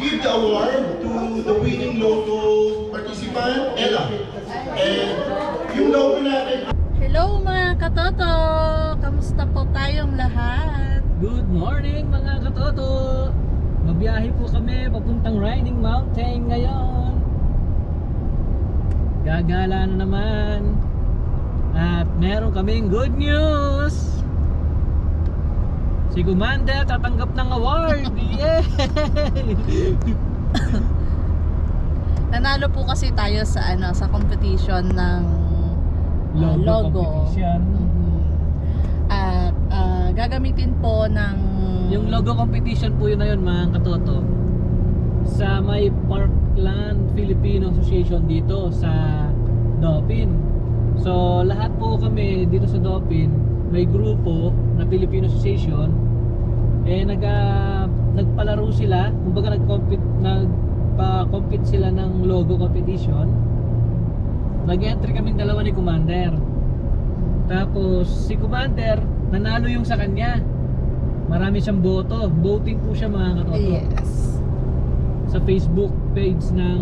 give the award to the winning logo participant, Ella. And yung logo natin. Hello mga katoto! Kamusta po tayong lahat? Good morning mga katoto! Mabiyahe po kami papuntang Riding Mountain ngayon. Gagala na naman. At meron kaming good news. Si Commander tatanggap ng award. Yay! Nanalo po kasi tayo sa sa competition ng logo. Competition. At gagamitin po ng Yung logo competition po yun na yun mga katoto. Sa may Parkland Filipino Association dito sa Dauphin. So lahat po kami dito sa Dauphin, may grupo na Filipino Association. Nagpalaro sila, kumbaga nagpa-compete sila ng logo competition. Nag-entry kaming dalawa ni Commander. Tapos si Commander, nanalo yung sa kanya. Marami siyang boto. Voting po siya mga katoto. yes. Sa Facebook page ng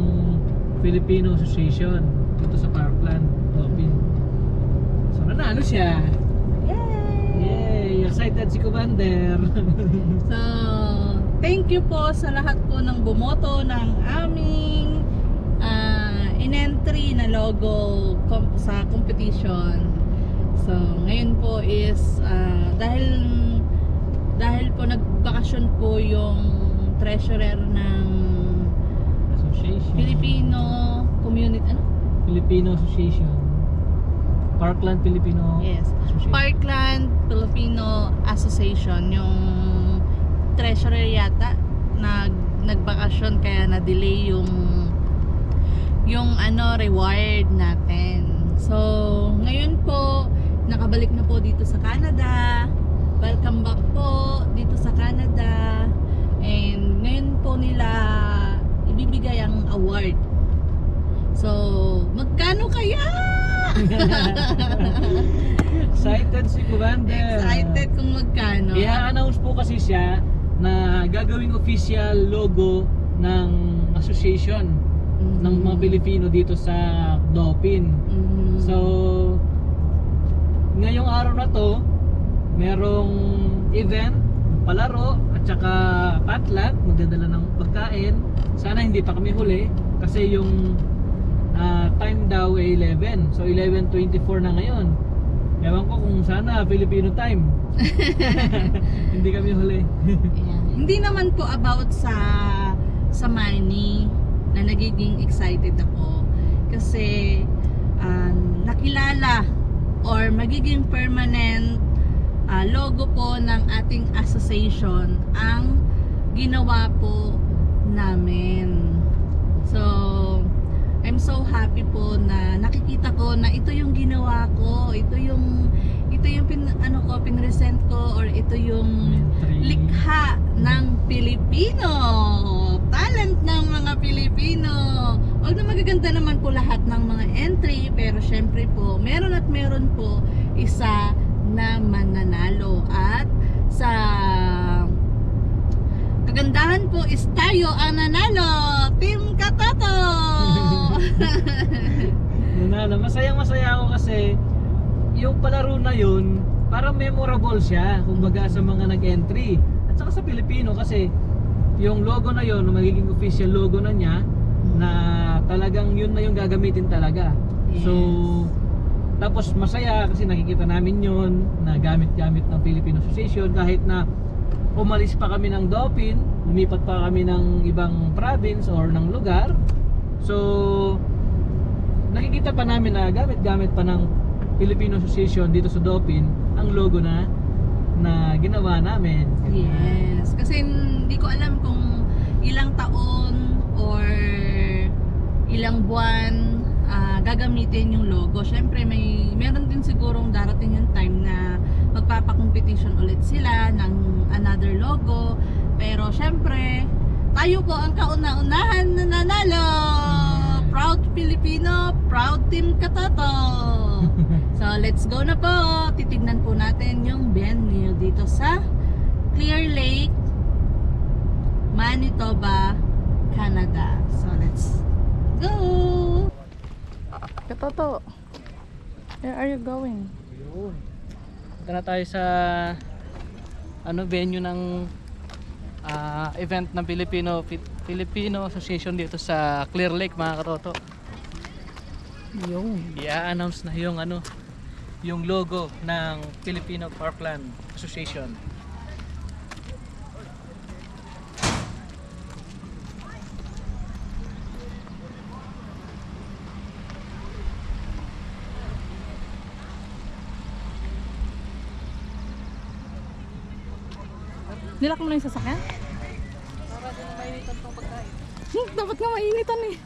Filipino Association dito sa Parkland, Dauphin. So nanalo siya. Yay! Yay! Excited si Commander. So, thank you po sa lahat po ng bumoto ng aming in-entry na logo sa competition. So, ngayon po is dahil po nagbakasyon po yung treasurer ng Association. Filipino Association. Parkland Filipino Yes. Association. Parkland Filipino Association, yung treasurer yata nagbakasyon kaya na-delay yung reward natin. So, ngayon po nakabalik na po dito sa Canada. Welcome back po dito sa Canada. And ngayon po nila ibibigay ang award. So, magkano kaya? Excited si Commander. Excited kung magkano. I-announce po kasi siya na gagawing official logo ng association ng mga Pilipino dito sa Dauphin. So, ngayong araw na to, merong event, palaro, at saka potluck, magdadala ng pagkain. Sana hindi pa kami huli kasi yung time daw ay 11. So 11:24 na ngayon. Ewan ko kung sana Filipino time. Hindi kami huli. Yeah. Hindi naman po about sa money na nagiging excited ako kasi nakilala or magiging permanent logo po ng ating association ang ginawa po namin. So I'm so happy po na nakikita ko na ito yung ginawa ko, ito yung pinresent ko, or ito yung likha ng Pilipino, talent ng mga Pilipino. Wag na magaganda naman po lahat ng mga entry, pero syempre po meron at meron po isa na mananalo, at sa kagandahan po is tayo ang nanalo, Team Katoto. Nanalo. Masayang-masaya ako kasi yung palaro na yun, parang memorable siya, kumbaga sa mga nag-entry. At saka sa Pilipino kasi yung logo na yun, magiging official logo na niya, na talagang yun na yung gagamitin talaga. Yes. So, tapos masaya kasi nakikita namin yun na gamit-gamit ng Filipino Association kahit na umalis pa kami ng Dauphin, lumipat pa kami ng ibang province or ng lugar. So, nakikita pa namin na gamit-gamit pa ng Filipino Association dito sa Dauphin ang logo na ginawa namin. Yes, kasi hindi ko alam kung ilang taon or ilang buwan gagamitin yung logo. Syempre meron din sigurong darating yung time na magpapa-competition ulit sila ng another logo. Pero syempre, tayo po ang kauna-unahan na nanalo. Proud Filipino, proud Team Katoto. So let's go na po. Titignan po natin yung venue dito sa Clear Lake, Manitoba, Canada. So let's go! Katoto, where are you going? Yun. Punta na tayo sa venue ng event ng Filipino Association dito sa Clear Lake, mga katoto. Yung I-announce na yung logo ng Filipino Parkland Association. nilak mo na yung sasakyan? Para din mainitan tong pagkain. Dapat nga mainitan eh.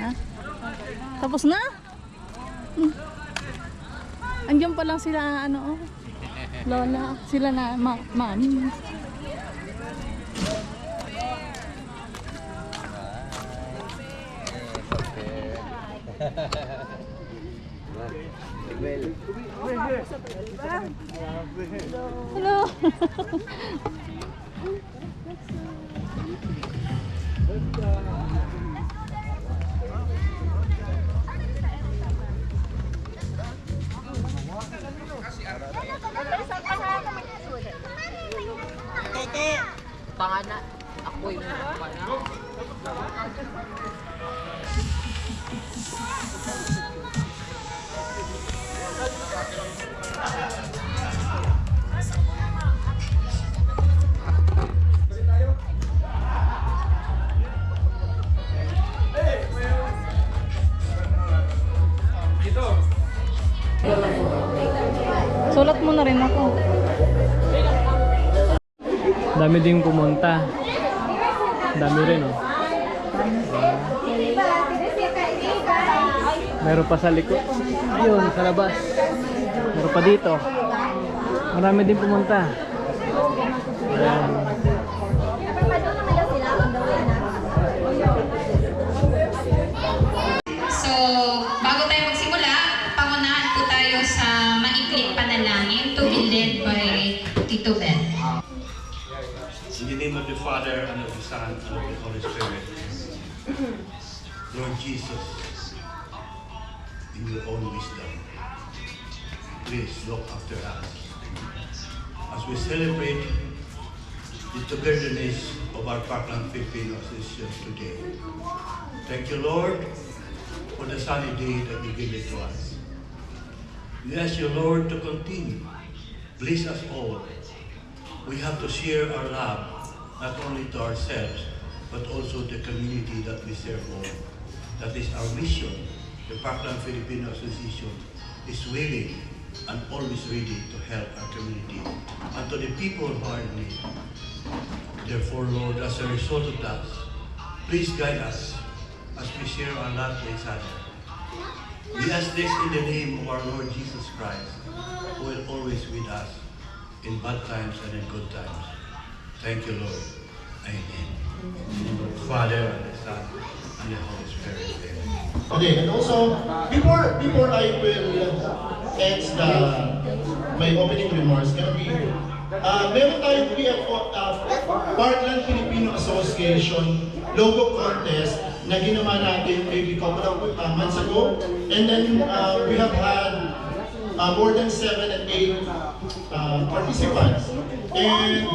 Ha? Tapos na? Andiyan pa lang sila lola, sila na mami. Hello. Pangana, ako yung Sulat mo na rin ako. Dami ding pumunta. Dami rin Meron pa sa likod. Ayun, sa labas. Meron pa dito. Marami din pumunta. Ayan. So, bago tayo magsimula, pangunahan po tayo sa maikling panalangin to be led by Tito Ben. In the name of the Father, and of the Son, and of the Holy Spirit. Lord Jesus, in your own wisdom, please look after us as we celebrate the togetherness of our Parkland Filipino Association today. Thank you, Lord, for the sunny day that you give it to us. We ask you, Lord, to continue. Bless us all. We have to share our love, not only to ourselves, but also the community that we serve all. That is our mission. The Parkland Filipino Association is willing and always ready to help our community and to the people who are in need. Therefore, Lord, as a result of that, please guide us as we share our love to each other. We ask this in the name of our Lord Jesus Christ, who will always with us in bad times and in good times. Thank you, Lord. Amen. In the name of the Father, and the Son, and the Holy Spirit. Amen. Okay, and also, before I will end my opening remarks, meron tayong Parkland Filipino Association logo contest na ginawa natin maybe couple of months ago. And then we have had more than 7 and 8 participants. And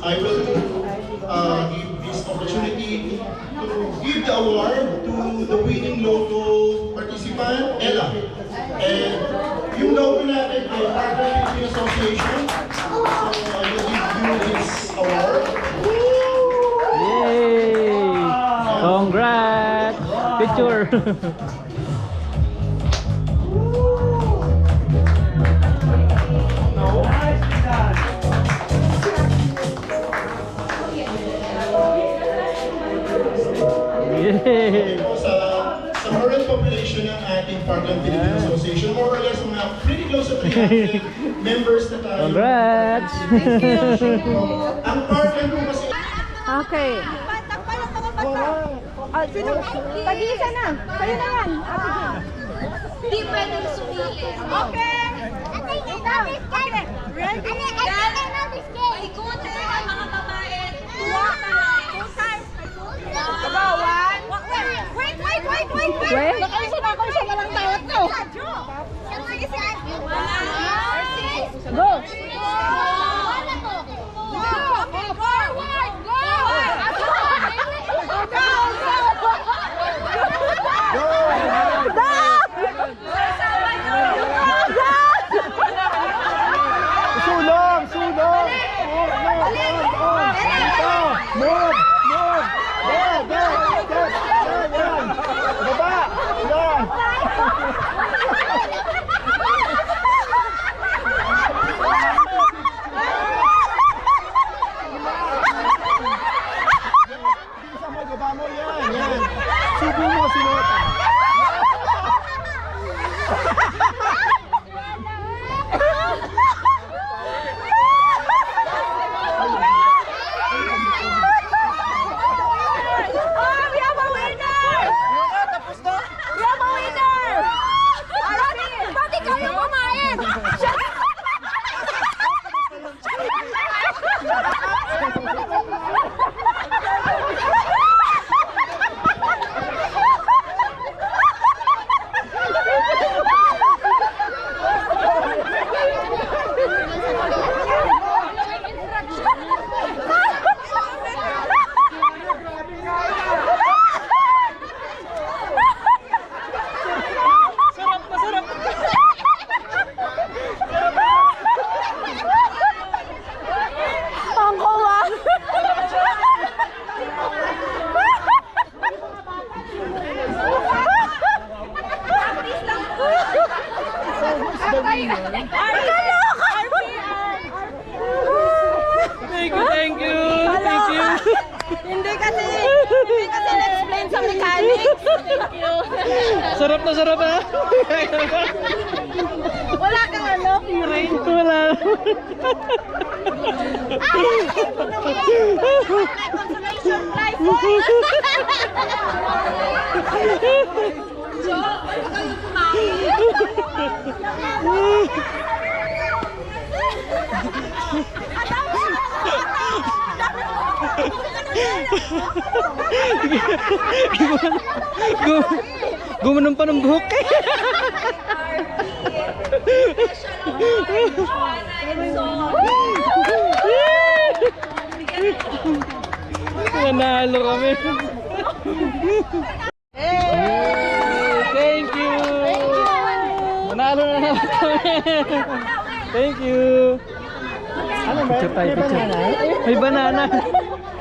I will give this opportunity to give the award to the winning logo participant, Ella. And yung logo natin ay Parkland Filipino Association. So I will give you this award. Yay! Congrats! Picture! Yay! Sa current population ng ating Parkland Filipino Association, more or less mga pretty close to 300 members na tayo. Congrats! Ang Parkland po kasi Okay. Tag-iisa na. Kayo na yan. Hindi pwedeng sumili. Okay. Ready? Ikutin ang mga babae. Tuwa tayo. Come on, one. Wait. Nakaisa na lang tawat ko. Go. Okay, forward. Go. Sulong! Sulong! Move! Move! Yan! Baba! Yan! Isa mo, baba mo yan! Yan! Subo mo, sinota! Thank you. Hindi kasi na-explain sa mechanics. Thank you. Sarap na sarap ha. Wala kang ano, Rain. Wala. Consolation prize. So, pwede kayo kumain. Gumanon pa ng buhok eh. Nanalo kami. Thank you. Nanalo na naman kami. Thank you. Ano ba? Picture tayo, picture. May banana.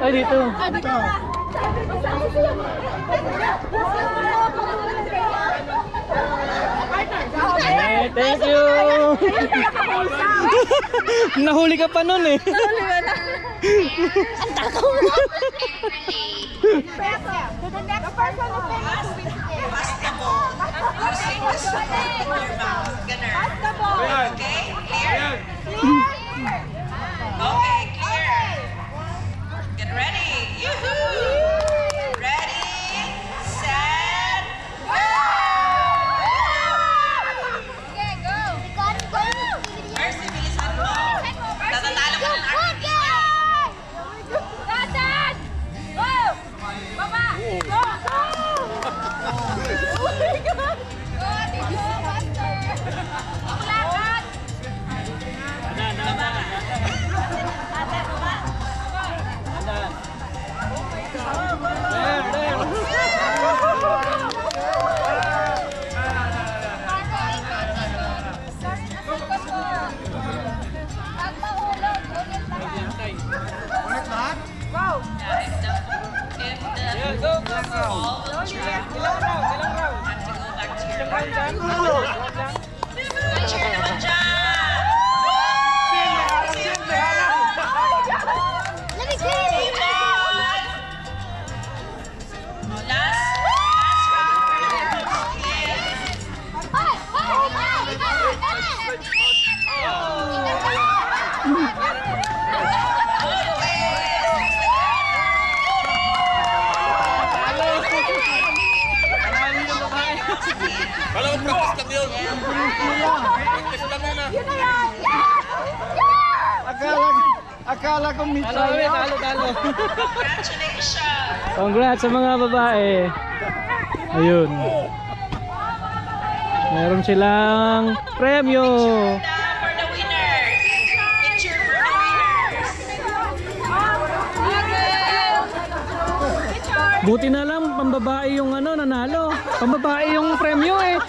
Ay, dito. Hey, thank you. Nahuli ka pa nun eh. Ang takaw mo. To the next person who pays. Pass the ball. Okay, clear? Okay, clear. Get ready. Yoo-hoo! Ready, set, go! Okay, go. Mercy, bilisan mo. Tatatalo ka ng RPD. Dadan! Go! Baba! Go! Go! Oh my God! Go, Tito! Faster! Ulakad! If the ball will drop, have to go back to your May cheer naman dyan! Let me see! Last round. Okay. Yun na yan! Akala ko meet Talo, talo. Congrats sa mga babae. Ayun. Meron silang premyo. For the winners. Picture for the winners. Buti na lang pambabae yung nanalo. Pambabae yung premyo eh.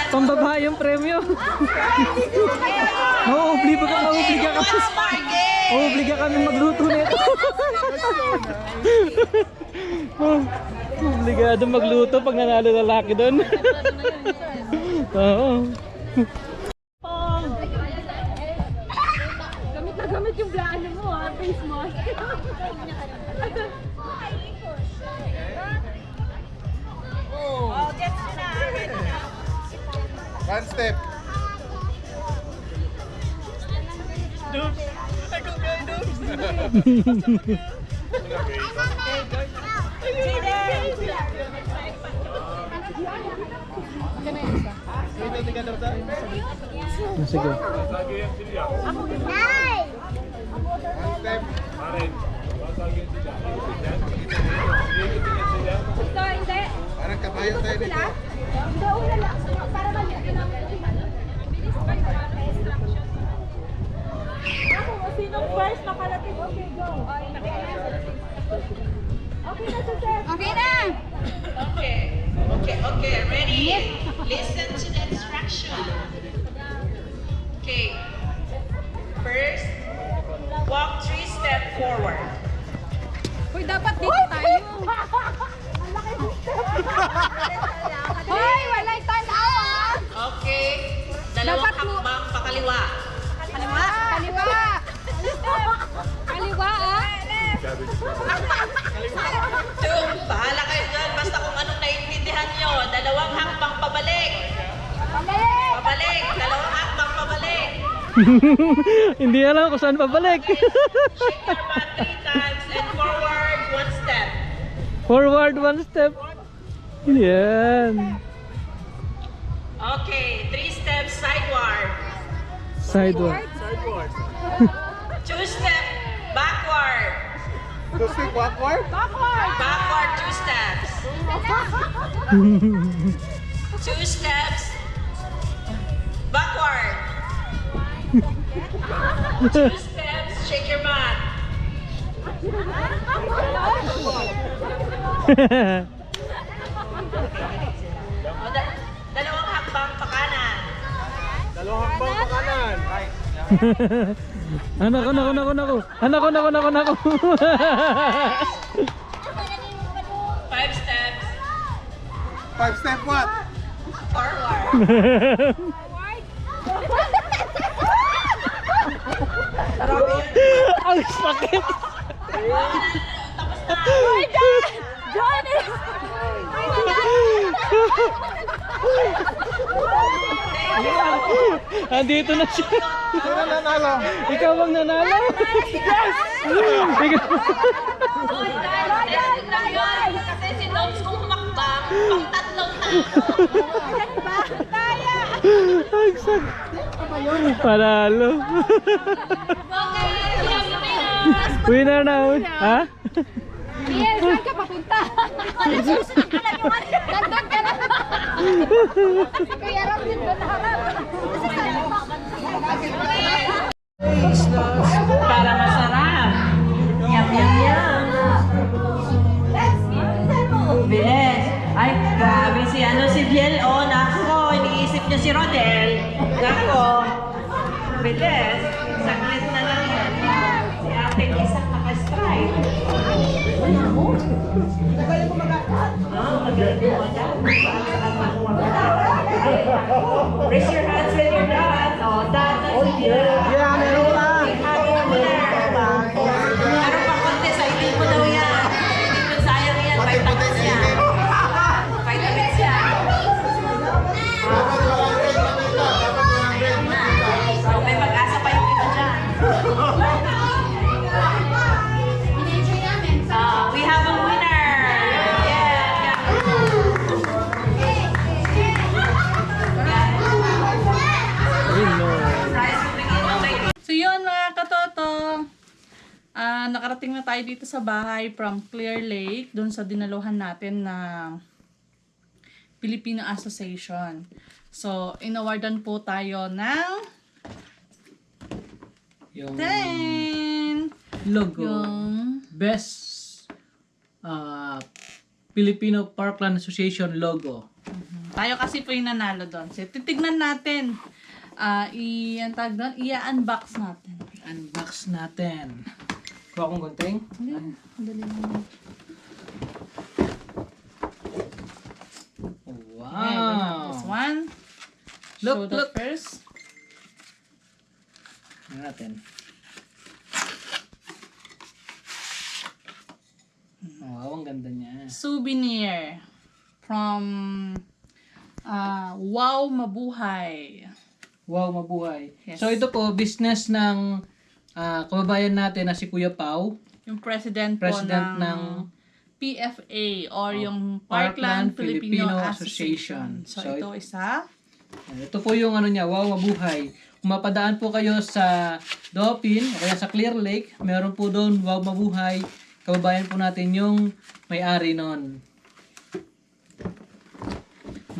Pambabae yung premyo. Obliga kami magluto nito. Obligado magluto pag nanalo lalaki doon. Oo. Gamit na gamit yung blano mo ha, face mask. One step. Sige. Ito, hindi. Parang kabayo tayo dito. Hindi, una lang. Para maliit lang. Sinong first nakarating? Okay, go. Okay na, Joseph. Okay na. Okay, ready? Listen to the instruction. Okay. First, walk 3 steps forward. Uy, dapat dito tayo. Ang laki ng step. Hoy, walay tanaw. Okay. Dalawang Dapat mo- hakbang pakaliwa. Kaliwa. Kaliwa. Kaliwa, ah. Bahala kayo dyan. Basta kung anong naiintindihan nyo. Dalawang hakbang pabalik. Pabalik. Pabalik. Dalawang hakbang pabalik. Hindi alam kung saan pabalik. Shake your butt 3 times and forward 1 step. Forward 1 step. Yan. Okay. 3 steps sideward. Sideward. 2 step backward. Two step backward. Backward. Backward 2 steps. 2 steps backward. 2 steps, shake your butt. O, dalawang hakbang pa kanan. Dalawang hakbang pa kanan. Right. Anak. 5 steps 5 step what? forward. Ang sakit. Tapos na. Hoy, John! John is... Andito na siya. Sino nanalo? Ikaw ang nanalo. Yes! Ikaw. Kasi si Dobbs kung humakbang, pang tatlong tao. Ang sakit. Panalo. Winner na. Ha? Yes, saan ka papunta? Nagsusunod ka lang yung nandun ka na. Kaya rin din doon harap. Para masarap. Yum, yum, yum. Bilis. Ay, grabe si Biel. Oh, nako. Iniisip niya si Rodel. Nako. Bilis. Saglit na lang yan. Si ate isang naka-strike. Raise your hands when you're done. Oh, done na si Biel. Yeah, meron pa. Meron pang konti, sa ipin mo daw yan. Hindi mo sayang yan, vitamins yan. Vitamins yan. So, may pag-asa pa yung iba dyan. We have a winner! Yeah! tayo dito sa bahay from Clear Lake, doon sa dinaluhan natin na Filipino Association. So, inawardan po tayo ng Yung 10! logo. Yung Best Filipino Parkland Association logo. tayo kasi po yung nanalo doon. So, titignan natin. I-unbox natin. Unbox natin. Kuha akong gunting. Dali lang. Wow! Okay, we have this one. Look, Show that look. first. Tingnan natin. Wow, ang ganda niya. Souvenir from Wow Mabuhay. Wow, mabuhay. Yes. So ito po, business ng kababayan natin na si Kuya Pau. Yung president, President po ng PFA or yung Parkland Parkland Filipino Filipino Association. Association. So, So, ito isa. Ito po yung ano niya, Wow, mabuhay. Kung mapadaan po kayo sa Dauphin o kaya sa Clear Lake, meron po doon Wow, mabuhay. Kababayan po natin yung may-ari nun.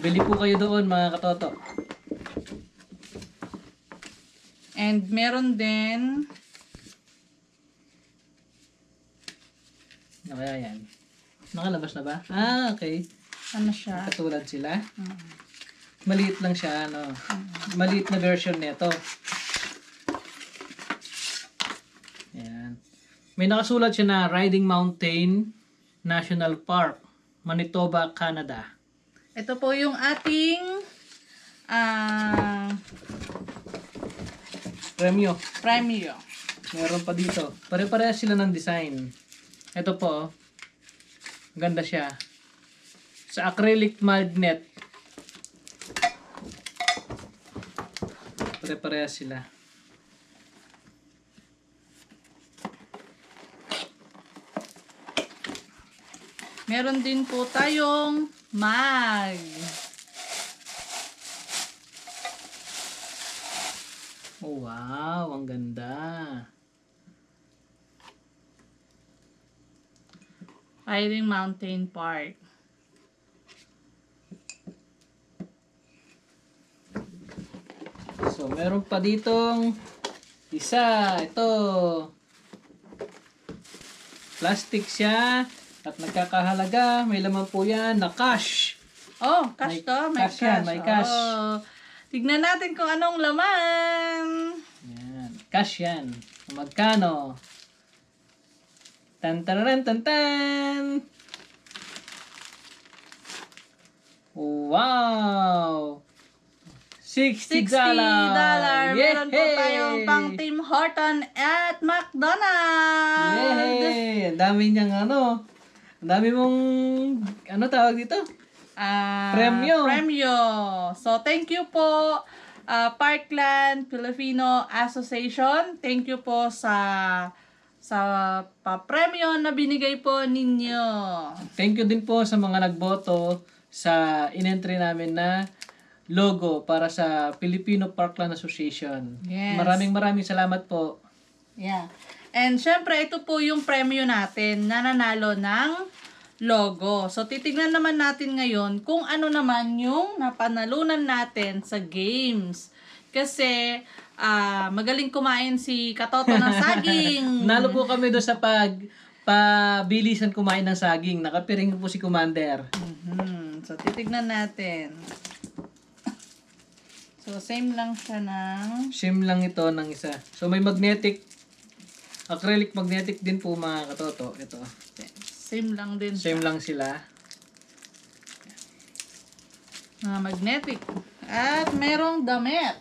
Bili po kayo doon mga katoto. And meron din Ano kaya yan? Nakalabas na ba? Okay. ano siya? Katulad sila. Maliit lang siya, ano. Maliit na version nito. Ayan. May nakasulat siya na Riding Mountain National Park, Manitoba, Canada. Ito po yung ating Premyo. premio. Meron pa dito. Pare-parehas sila ng design. Ito po. Ganda siya. Sa acrylic magnet. Pare-parehas sila. Meron din po tayong mag. Oh, wow, ang ganda. Riding Mountain Park. So, meron pa ditong isa. Ito. Plastic siya. At nagkakahalaga. May laman po yan na cash. Oh, cash May to. May cash yan, may cash. Oh. Tignan natin kung anong laman. Yan. Cash yan. Kung magkano. Tan tan tan tan. Wow! $60. $60. Meron po Yehey! tayong pang Tim Horton at McDonald's. Yay! Ang dami niyang ano. Ang dami mong ano tawag dito? Premyo. Premyo. So, thank you po, Parkland Filipino Association. Thank you po sa pa-premyo na binigay po ninyo. Thank you din po sa mga nagboto sa in-entry namin na logo para sa Filipino Parkland Association. Yes. Maraming salamat po. Yeah. And syempre, ito po yung premyo natin na nanalo ng logo. So, titignan naman natin ngayon kung ano naman yung napanalunan natin sa games. Kasi, magaling kumain si Katoto ng saging. Nalo po kami doon sa pabilisan kumain ng saging. Nakapiring po si Commander. So, titignan natin. So, same lang siya ng... Shim lang ito ng isa. So may magnetic, acrylic magnetic din po mga katoto. Ito. Same lang din. Same lang sila. Mga magnetic. At merong damit.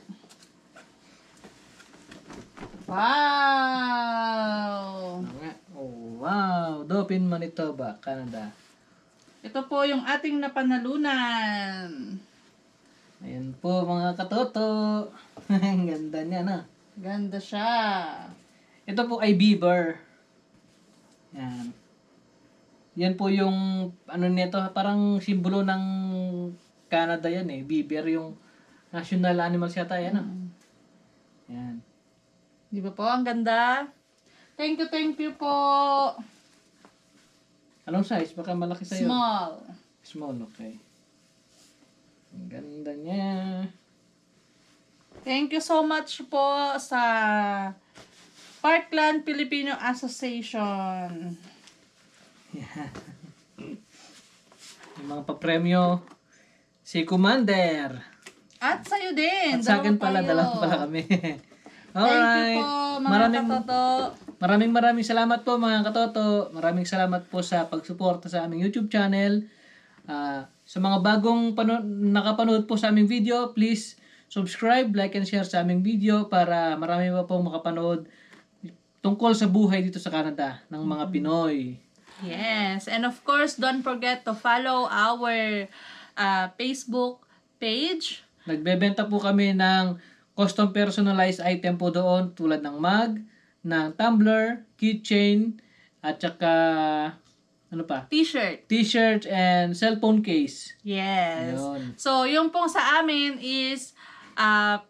Wow! Ano nga? Oh, wow. Dauphin, Manitoba, Canada. Ito po yung ating napanalunan. Ayan po mga katoto. Ang ganda niya na. Ganda siya. Ito po ay beaver. Yan. Yan po yung ano nito, parang simbolo ng Canada yan eh. Beaver yung national animals yata yan. Yan. Di ba po? Ang ganda. Thank you po. Anong size? Baka malaki sa'yo. Small. Small, okay. Ang ganda niya. Thank you so much po sa Parkland Filipino Association. Yung mga papremyo, si Commander. At sa'yo din. At sa akin pala, dalawa pala kami. Alright. Thank you po, mga katoto. Maraming salamat po mga katoto. Maraming salamat po sa pagsuporta sa aming YouTube channel. Sa mga bagong nakapanood po sa aming video, please subscribe, like, and share sa aming video para marami pa pong makapanood tungkol sa buhay dito sa Canada ng mga Pinoy. Yes. And of course, don't forget to follow our Facebook page. Nagbebenta po kami ng custom personalized item po doon tulad ng mug, ng tumbler, keychain, at saka ano pa? T-shirt and cellphone case. Yes. Yun. So, yung pong sa amin is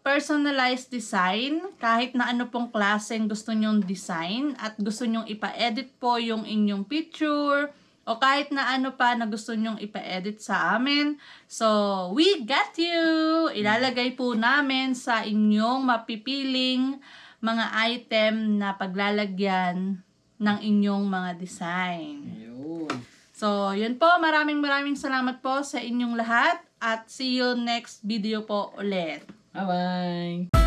personalized design. Kahit na ano pong klaseng gusto nyong design at gusto nyong ipa-edit po yung inyong picture o kahit na ano pa na gusto nyong ipa-edit sa amin. So, we got you! Ilalagay po namin sa inyong mapipiling mga item na paglalagyan ng inyong mga design. Ayun. So, yun po. Maraming salamat po sa inyong lahat at see you next video po ulit. Bye-bye!